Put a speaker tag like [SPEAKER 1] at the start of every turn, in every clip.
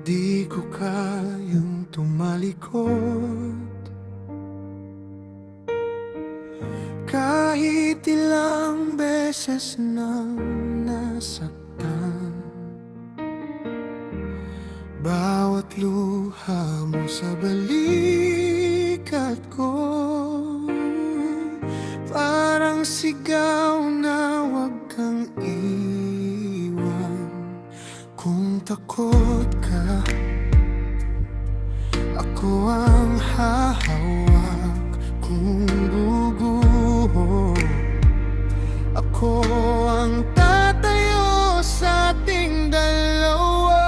[SPEAKER 1] Di ko kayang tumalikod kahit ilang beses nang nasaktan. Bawat luha mo sa balikat ko parang sigaw na huwag kang iwan. Kung takot ka, ako ang hahawak. Kung guguho, ako ang tatayo sa ating dalawa.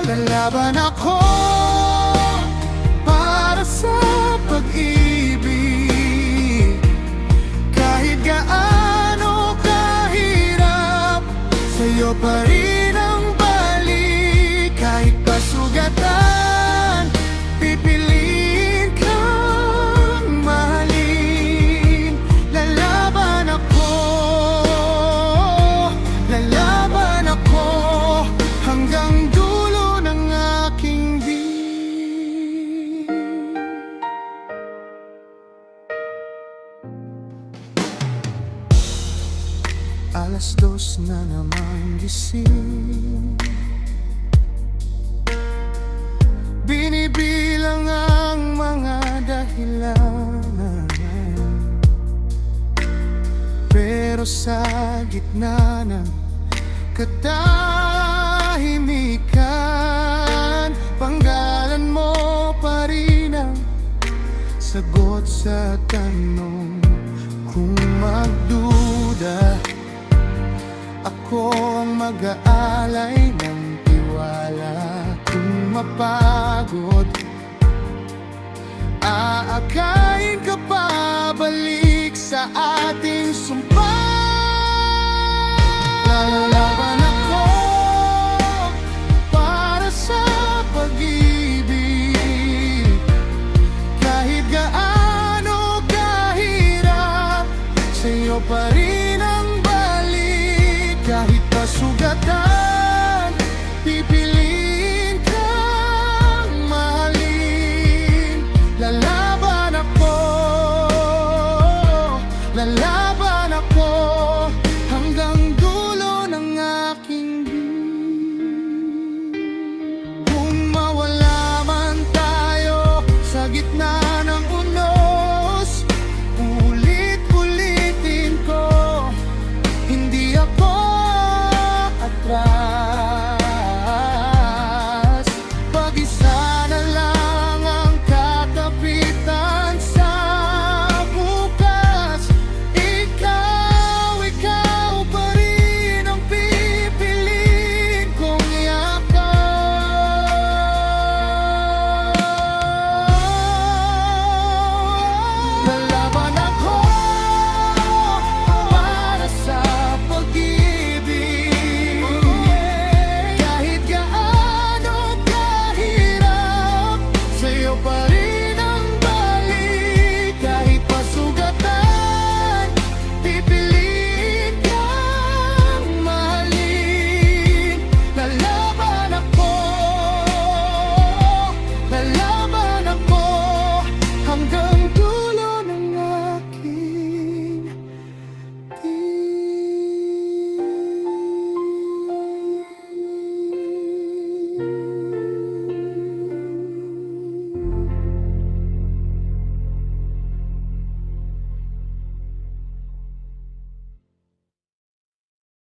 [SPEAKER 1] Lalaban ako para sa pag-ibig, kahit gaano kahirap, sa'yo pa rin ang balik. Kahit pasugatan, pipiliin kang mahalin. Lalaban ako hanggang dulo ng aking biyig. Alas 2 na naman gising, binibilang ang mga dahilan, pero sa gitna ng katahimikan, panggalan mo pa rin ang sagot sa tanong. Kung magduda, ako ang mag-aalay ng tiwala. Kung mapagod, aakayin ka pabalik sa ating sumpa.